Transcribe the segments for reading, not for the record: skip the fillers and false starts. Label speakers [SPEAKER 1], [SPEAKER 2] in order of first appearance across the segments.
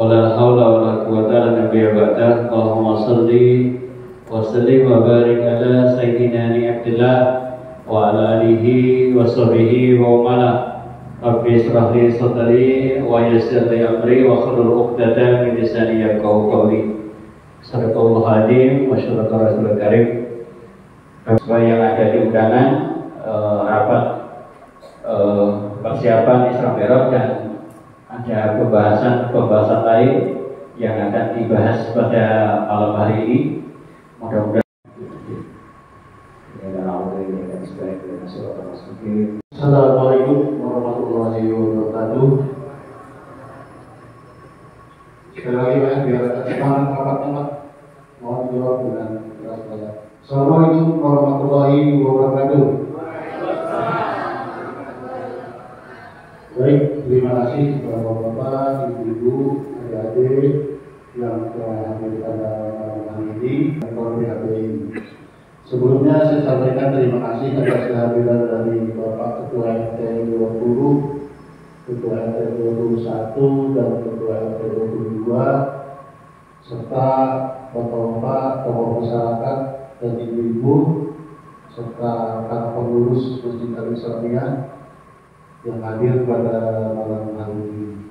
[SPEAKER 1] wala haula wala quwwata illa billah. Allahumma shalli wa sallim wa barik ala sayyidina Abdillah wa ala alihi wa sahbihi wa man Rabbi israh li sadri wa yassir li amri wa hlul 'uqdatam min lisani yafqahu qawli. Sadaqallahu azim wa sadaqa rasulul karim. Semuanya yang ada di undangan rapat persiapan Isra Mi'raj, dan ada pembahasan lain yang akan dibahas pada malam hari ini. Mudah-mudahan
[SPEAKER 2] Assalamualaikum warahmatullahi wabarakatuh. Sekali lagi biar semangat rapat-rapat, mohon jawab dengan keras. Assalamualaikum warahmatullahi wabarakatuh. Baik, terima kasih kepada bapak-bapak, ibu-ibu, adik-adik yang telah hadir pada malam hari ini dan KPHBI. Sebelumnya saya sampaikan terima kasih atas kehadiran dari Bapak Ketua RT 20, Ketua RT 21 dan Ketua RT 22, serta bapak-bapak, tokoh masyarakat dan ibu-ibu, serta para pengurus Masjid Al-Islamiyah yang hadir pada malam hari ini.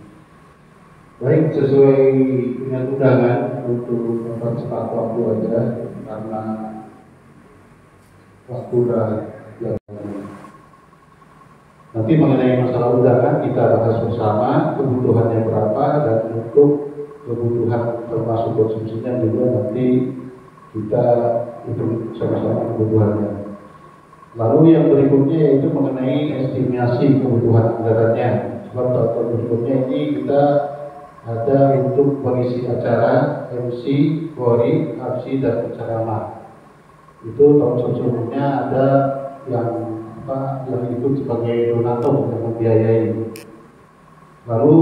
[SPEAKER 2] Baik, sesuai dengan undangan untuk mempercepat waktu aja karena waktu sudah jalan. Nanti mengenai masalah undangan kita bahas bersama kebutuhannya berapa, dan untuk kebutuhan termasuk konsumsinya juga nanti kita hitung sama-sama kebutuhannya. Lalu yang berikutnya yaitu mengenai estimasi kebutuhan anggarannya. Sebab tahun berikutnya ini kita ada untuk pengisi acara, MC, Qori, Absi, dan penceramah. Itu tahun sebelumnya ada yang ikut sebagai donatur yang membiayai. Lalu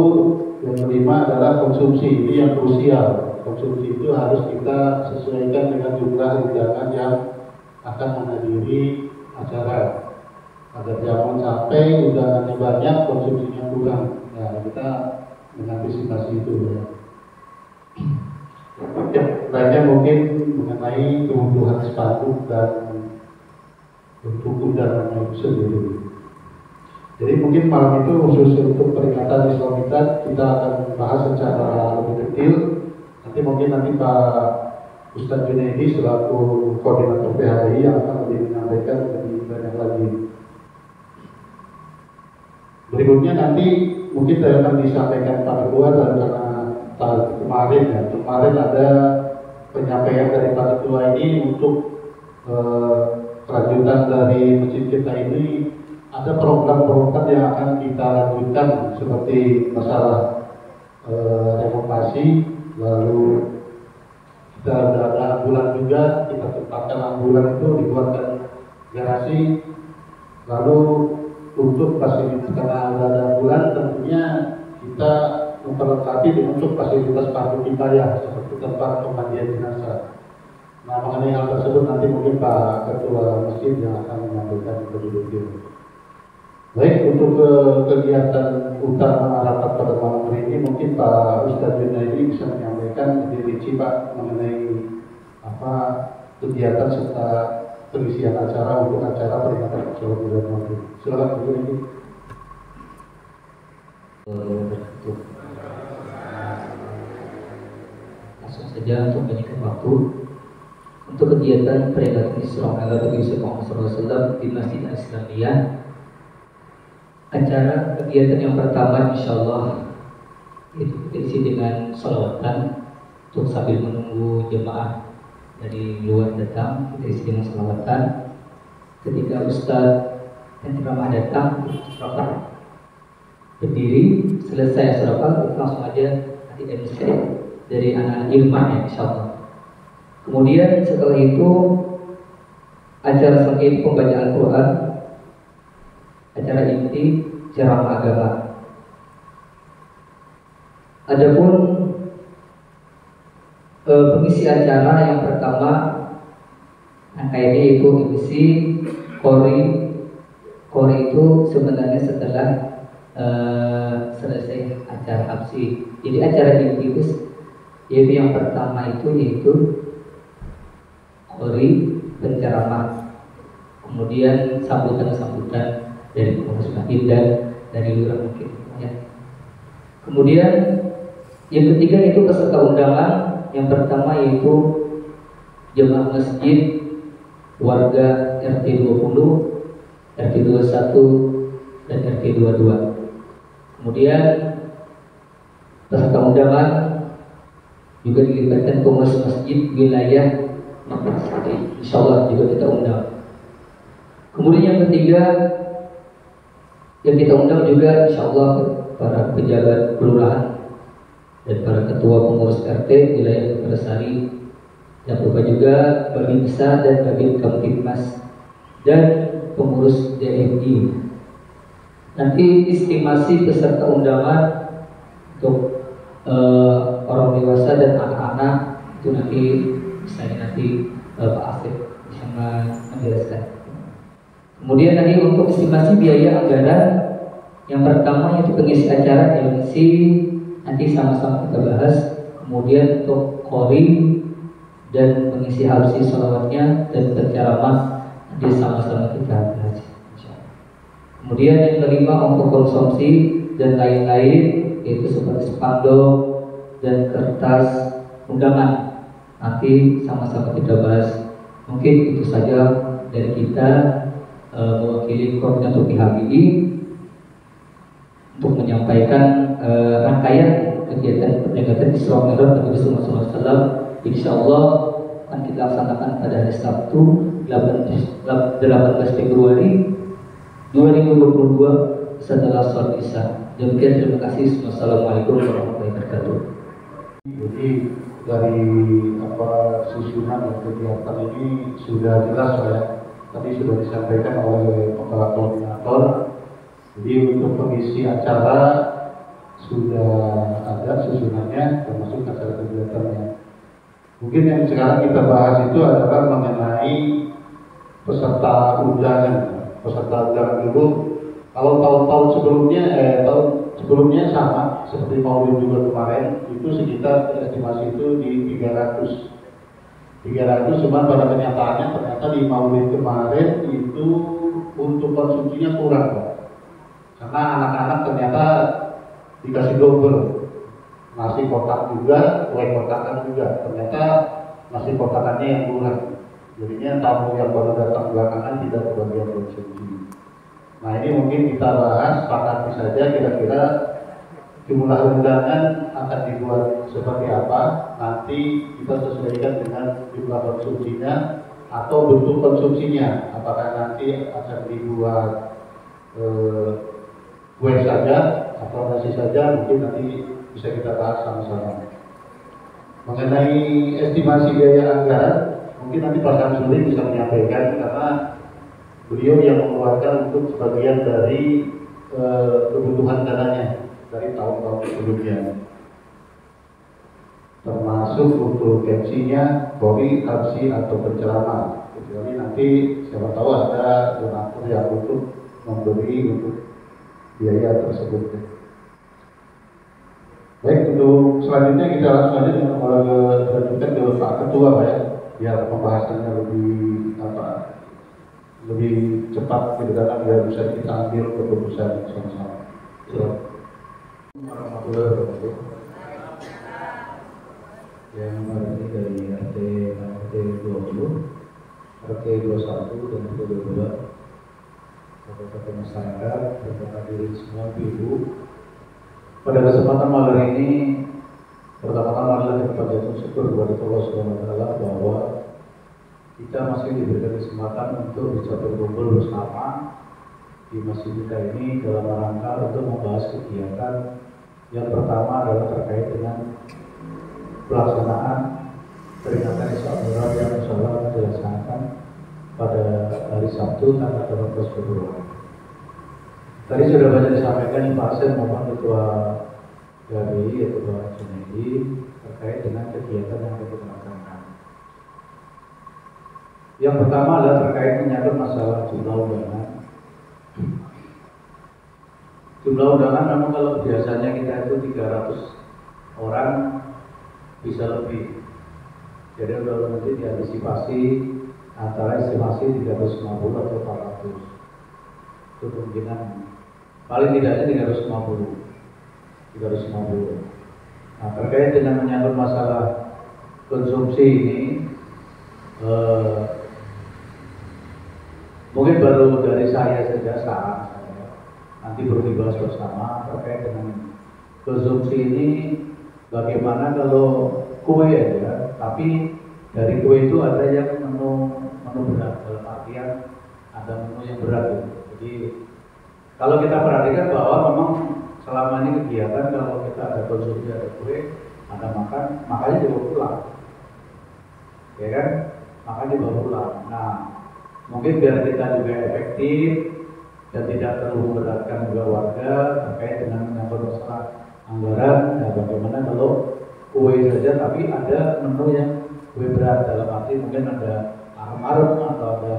[SPEAKER 2] yang kelima adalah konsumsi. Ini yang krusial. Konsumsi itu harus kita sesuaikan dengan jumlah undangan yang akan menghadiri acara. Agar jangan sampai undangannya banyak, konsumsinya kurang. Nah, kita mengantisipasi itu ya. Lainnya mungkin mengenai kebutuhan spanduk dan bentuk undangannya itu sendiri. Jadi mungkin malam itu khusus untuk peringatan Islamitat kita akan bahas secara lebih detail. Nanti Pak Ustadz Junaidi selaku koordinator PHBI yang akan lebih menyampaikan lebih banyak lagi. Berikutnya nanti mungkin akan disampaikan Pak Ketua, dan karena kemarin ada penyampaian dari Pak Ketua ini untuk kelanjutan dari masjid kita ini, ada program-program yang akan kita lanjutkan seperti masalah renovasi, lalu kita ada ambulan juga, kita tempatkan ambulan itu dibuatkan garasi, lalu untuk fasilitas karena ada ambulan tentunya kita memperlengkapi untuk fasilitas parkir wilayah seperti tempat pemandian jenazah. Nah, mengenai hal tersebut nanti mungkin Pak Ketua Masjid yang akan menyampaikan lebih detail. Baik, untuk kegiatan utama rapat pada malam hari ini mungkin Pak Ustadz Junaidi bisa menyampaikan lebih rinci Pak mengenai apa kegiatan serta pengisian acara untuk acara peringatan Isra Mi'raj. Silakan Bu Junaidi.
[SPEAKER 3] Langsung saja untuk menyingkat waktu. Untuk kegiatan peringatan Isra Mi'raj Nabi SAW di Masjid Al-Islamiyah, acara kegiatan yang pertama insyaallah itu diisi dengan sholawatan untuk sambil menunggu jemaah dari luar datang, kita isi dengan sholawatan. Ketika Ustadz dan ceramah datang, rapat berdiri, selesai rapat langsung aja nanti MC dari anak-anak ilmu ya insyaallah. Kemudian setelah itu acara selanjutnya pembacaan Quran, acara inti ceramah agama. Adapun pengisi acara yang pertama ini itu MC Qori itu sebenarnya setelah selesai acara acara habsi. Jadi acara inti itu yaitu yang pertama itu yaitu qori, penceramah, kemudian sambutan-sambutan dari pengurus masjid dan dari lurah mungkin ya. Kemudian yang ketiga itu peserta undangan. Yang pertama yaitu jemaah masjid, warga RT 20, RT 21 dan RT 22. Kemudian peserta undangan juga dilibatkan pengurus masjid wilayah insya Allah juga kita undang. Kemudian yang ketiga yang kita undang juga insya Allah para pejabat kelurahan dan para ketua pengurus RT wilayah Kersari, dan lupa juga Babinsa dan Babin Kamtibmas dan pengurus DMI. Nanti estimasi peserta undangan untuk orang dewasa dan anak-anak itu nanti misalnya nanti Pak Afif bisa menjelaskan. Kemudian tadi untuk estimasi biaya anggaran yang pertama yaitu pengisi acara MC nanti sama-sama kita bahas. Kemudian untuk qori dan mengisi habsi sholawatnya dan penceramah nanti sama-sama kita bahas. Kemudian yang kelima untuk konsumsi dan lain-lain yaitu seperti spanduk dan kertas undangan nanti sama-sama kita bahas. Mungkin itu saja dari kita mewakili koordinator PHBI untuk menyampaikan rangkaian kegiatan peringatan Isra Mi'raj Nabi Muhammad SAW. Insyaallah akan kita laksanakan pada hari Sabtu 18 Februari 2022 setelah sholat Isya. Demikian, terima kasih. Wassalamualaikum warahmatullahi wabarakatuh.
[SPEAKER 2] Jadi dari susunan kegiatan ini sudah jelas ya. Tadi sudah disampaikan oleh kepala koordinator. Jadi untuk pengisi acara sudah ada susunannya termasuk acara kegiatannya. Mungkin yang sekarang kita bahas itu adalah mengenai peserta undangan. Peserta undangan dulu, kalau tahun-tahun sebelumnya sama seperti Maulid juga kemarin itu sekitar estimasi itu di 300 cuman pada kenyataannya ternyata di Maulid kemarin itu untuk konsumsinya kurang Pak. Karena anak-anak ternyata dikasih double nasi kotak juga, kue kotakan juga, ternyata nasi kotakannya yang kurang. Jadinya tamu yang baru datang belakangan tidak kebagian konsumsi. Nah ini mungkin kita bahas, sepakati saja kira-kira jumlah undangan akan dibuat seperti apa. Nanti kita sesuaikan dengan jumlah konsumsinya atau bentuk konsumsinya. Apakah nanti akan dibuat kue saja atau nasi saja, mungkin nanti bisa kita bahas sama-sama. Mengenai estimasi biaya anggaran, mungkin nanti Pak Samsuri bisa menyampaikan karena beliau yang mengeluarkan untuk sebagian dari kebutuhan dananya dari tahun-tahun sebelumnya, termasuk untuk MC-nya, qori, habsi atau penceramah. Jadi nanti siapa tahu ada donatur yang untuk memberi untuk biaya tersebut. Baik, untuk selanjutnya kita langsung saja dengan lanjutkan ke Pak Ketua Pak ya, biar pembahasannya lebih cepat karena biar bisa kita ambil keputusan sama-sama.
[SPEAKER 4] Warahmatullahi wabarakatuh. Yang hari ini dari RT 20, RT 21 dan RT 22, Bapak-bapak masyarakat, Bapak hadirin semua, Ibu. Pada kesempatan malam ini, pertama-tama adalah kita panjatkan syukur kepada Allah Subhanahu wa Ta'ala bahwa kita masih diberikan kesempatan untuk bisa berkumpul bersama di masjid kita ini dalam rangka untuk membahas kegiatan yang pertama adalah terkait dengan pelaksanaan peringatan Isra Mi'raj yang insyaallah akan dilaksanakan pada hari Sabtu tanggal 18 Februari. Tadi sudah banyak disampaikan Pak Asen maupun Ketua GABI yaitu Pak Junaidi terkait dengan kegiatan yang akan kita laksanakan. Yang pertama adalah terkait menyangkut masalah jumlah undangan. Jumlah undangan memang kalau biasanya kita itu 300 orang bisa lebih. Jadi kalau nanti diantisipasi antara estimasi 350 atau 400. Itu kemungkinan paling tidaknya 350. Nah, terkait dengan menyangkut masalah konsumsi ini, mungkin baru dari saya saja saran saya. Nanti perlu dibahas bersama terkait dengan konsumsi ini. Bagaimana kalau kue aja, tapi dari kue itu ada yang menu berat, dalam artian ada menu yang berat gitu. Jadi kalau kita perhatikan bahwa memang selama ini kegiatan kalau kita ada konsumsi ada kue, ada makan, makanya dibawa pulang, ya kan? Makanya dibawa pulang. Nah, mungkin biar kita juga efektif dan tidak terlalu memberatkan juga warga terkait dengan menyangkut masalah anggaran, ya bagaimana kalau kue saja tapi ada menu yang kue berat, dalam arti mungkin ada arem-arem atau ada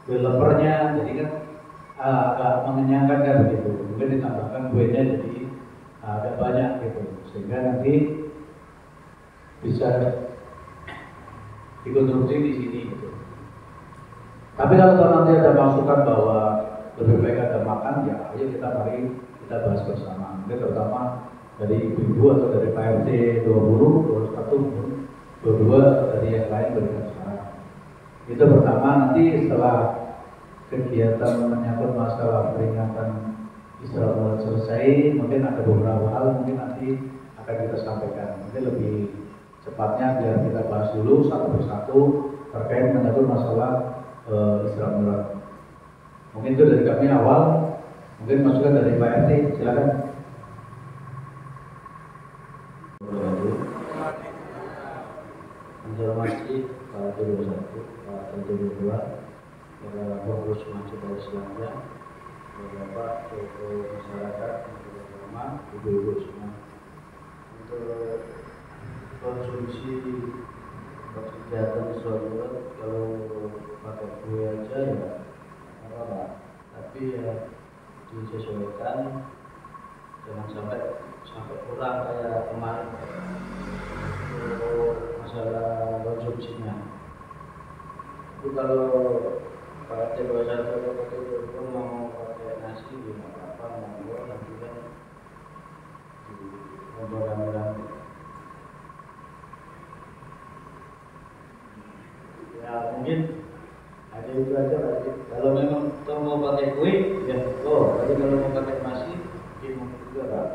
[SPEAKER 4] developernya, jadi kan agak mengenyangkan kan begitu. Mungkin ditambahkan kuenya jadi agak banyak gitu, sehingga nanti bisa dikonsumsi di sini gitu. Tapi kalau nanti ada masukan bahwa lebih baik ada makan, ya ayo mari kita bahas bersama. Mungkin terutama dari ibu-ibu atau dari PRT 20, 21, 22 dari yang lain berikan saran. Itu pertama. Nanti setelah kegiatan menyangkut masalah peringatan Isra Mi'raj selesai, mungkin ada beberapa hal mungkin nanti akan kita sampaikan. Mungkin lebih cepatnya biar kita bahas dulu satu persatu terkait menyangkut masalah Isra Mi'raj. Mungkin itu dari kami awal, mungkin masukan dari Pak RT, silakan.
[SPEAKER 5] Menghormati Pak Ketua 1, Pak Ketua 2, para pengurus Majelis Islamnya, Bapak, tokoh masyarakat, tokoh agama, ibu-ibu semua. Untuk konsumsi kegiatan Isra Mi'raj kalau pakai kue aja ya apa, tapi ya disesuaikan, jangan sampai kurang kayak kemarin untuk masalah konsumsinya. Itu kalau Pak RT 21 itu mau pakai nasi gimana apa mau nanti kan ngobrol rame-rame. Ya mungkin ada itu aja lagi. Kalau memang mau pakai kue, ya tapi kalau mau pakai nasi, mungkin juga Pak.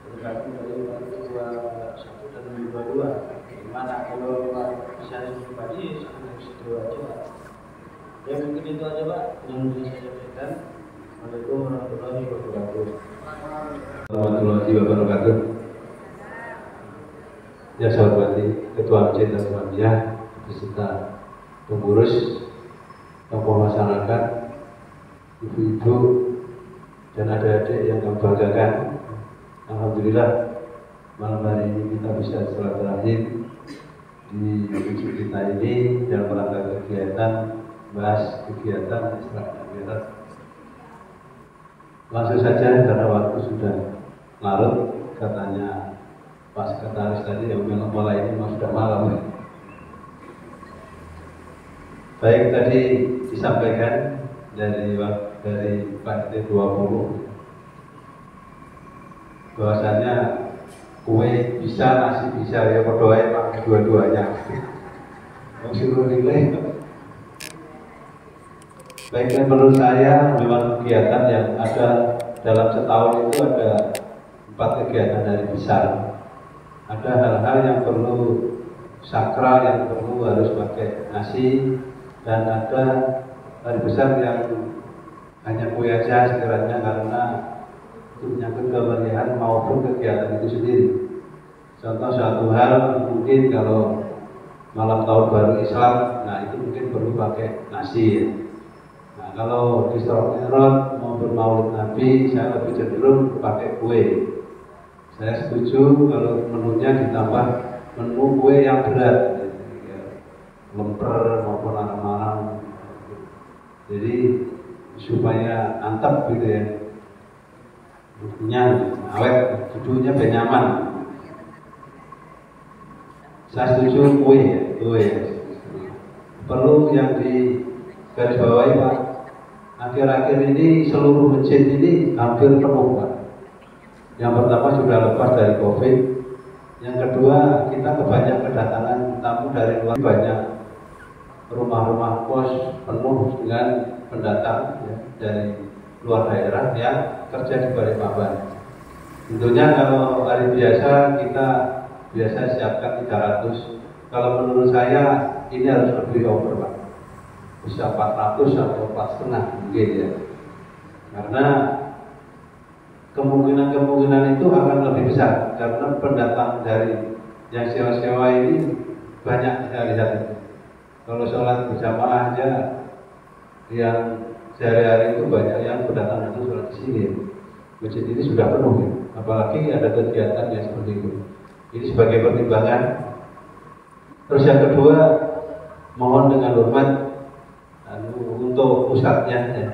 [SPEAKER 5] Tergantung dari dua satu dan dua. Gimana kalau Pak bisa pribadi, itu aja. Ya mungkin itu aja Pak yang bisa saya sampaikan. Assalamualaikum warahmatullahi wabarakatuh.
[SPEAKER 1] Warahmatullahi wabarakatuh. Ya saya hormati Ketua Masjid Al-Muhammadiyah beserta pengurus, tokoh masyarakat, ibu-ibu dan adik-adik yang kami banggakan. Alhamdulillah malam hari ini kita bisa silaturahim di masjid kita ini dalam rangka kegiatan bahas kegiatan Isra Mi'raj. Langsung saja karena waktu sudah larut, katanya Pak Sekretaris tadi yang mulai ini memang sudah malam. Baik, tadi disampaikan dari Pak RT 20 bahwasanya kue bisa, nasi bisa, ya berdoa pakai dua-duanya. Suruh nilai. Baik, dan menurut saya memang kegiatan yang ada dalam setahun itu ada 4 kegiatan dari besar. Ada hal-hal yang perlu sakral, yang perlu harus pakai nasi, dan ada hari besar yang hanya kue aja sekiranya karena itu menyangkut kemeriahan maupun kegiatan itu sendiri. Contoh satu hal mungkin kalau malam tahun baru Islam, nah itu mungkin perlu pakai nasi ya. Nah kalau di Isra Mi'raj maupun Maulid Nabi, saya lebih cenderung pakai kue. Saya setuju kalau menunya ditambah menu kue yang berat, lemper maupun arang-arang. Jadi
[SPEAKER 6] supaya antep gitu ya, awet, duduknya biar nyaman. Saya setuju kue. Perlu yang di garis bawahi Pak. Akhir-akhir ini seluruh masjid ini hampir penuh Pak. Yang pertama sudah lepas dari COVID. Yang kedua kita kebanyakan kedatangan tamu dari luar. Banyak rumah-rumah kos penuh dengan pendatang ya, dari luar daerah yang kerja di Balikpapan. Tentunya kalau hari biasa kita biasa siapkan 300. Kalau menurut saya ini harus lebih over Pak. Bisa 400 atau 4,5 mungkin ya. Karena kemungkinan itu akan lebih besar karena pendatang dari yang sewa-sewa ini banyak saya lihat. Kalau sholat berjamaah aja yang sehari-hari itu banyak yang pendatang itu sholat di sini. Masjid ini sudah penuh ya. Apalagi ada kegiatan yang seperti itu. Ini sebagai pertimbangan. Terus yang kedua, mohon dengan hormat untuk ustadznya ya.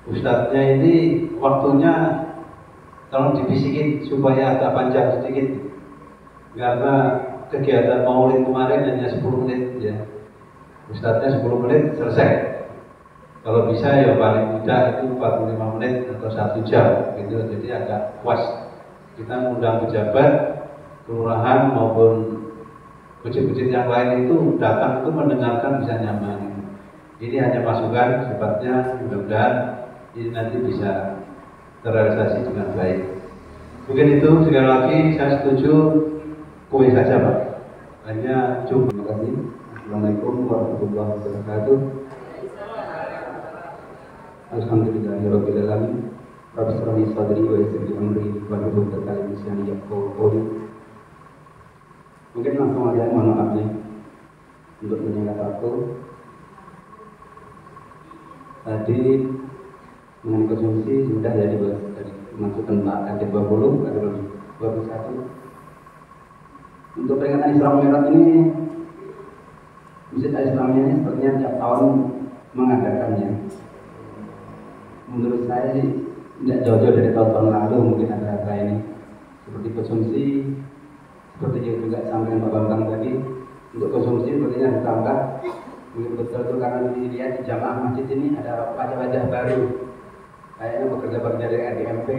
[SPEAKER 6] Ustadznya ini waktunya tolong dibisikin supaya agak panjang sedikit. Karena kegiatan maulid kemarin hanya 10 menit ya. Ustadznya 10 menit selesai. Kalau bisa ya paling tidak itu 45 menit atau 1 jam gitu. Jadi agak puas. Kita mengundang pejabat kelurahan maupun masjid-masjid yang lain itu datang itu mendengarkan bisa nyaman. Ini hanya masukan sifatnya, mudah-mudahan ini nanti bisa terrealisasi dengan baik. Mungkin itu, sekali lagi saya setuju kue saja Pak. Hanya cukup. Terima kasih. Assalamualaikum warahmatullahi wabarakatuh. Alhamdulillahirabbil alamin. Rabbi shrah li sadri wa yassir li amri wahlul 'uqdatam min lisani yafqahu qawli. Mungkin langsung aja, mohon maaf nih untuk menyingkat waktu. Tadi mengenai konsumsi sudah ya dibahas dari masukkan Pak ada 20, ada 21. Untuk peringatan Isra Mi'raj ini, Masjid Islamiyah ini sepertinya tiap tahun mengadakannya. Menurut saya sih tidak jauh-jauh dari tahun-tahun lalu mungkin ada ini seperti konsumsi. Seperti yang juga disampaikan Pak Bambang tadi, untuk konsumsi sepertinya ditambah. Mungkin betul itu karena dilihat di jamaah masjid ini ada wajah-wajah baru. Kayaknya bekerja dari RDMP,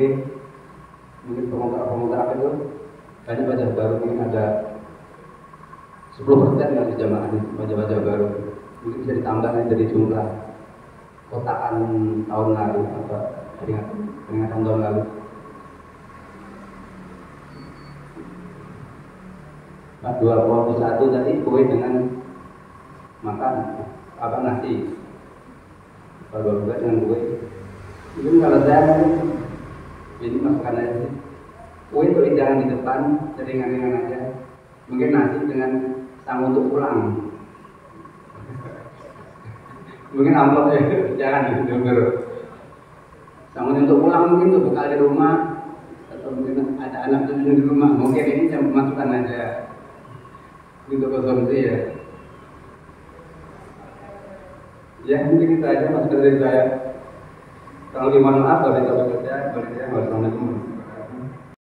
[SPEAKER 6] mungkin pemutar apa itu, banyak wajah baru, mungkin ada 10% yang di jamaah ini, wajah-wajah baru. Mungkin bisa ditambah dari jumlah kotaan tahun lalu atau peringatan tahun lalu. Pak 21 tadi kue dengan makan apa nasi. Kalau 22 dengan kue. Mungkin kalau saya ini masukan aja sih. Kue itu jangan di depan, jadi ringan-ringan aja. Mungkin nasi dengan sang untuk pulang. Mungkin amplop ya, jangan diundur. Sang untuk pulang mungkin tuh bekal di rumah atau mungkin ada anak cucu di rumah. Mungkin ini cuma masukan aja. Untuk konsumsi ya. Ya mungkin itu aja mas dari saya. Kalau gimana maaf kalau kita bekerja, wassalamualaikum.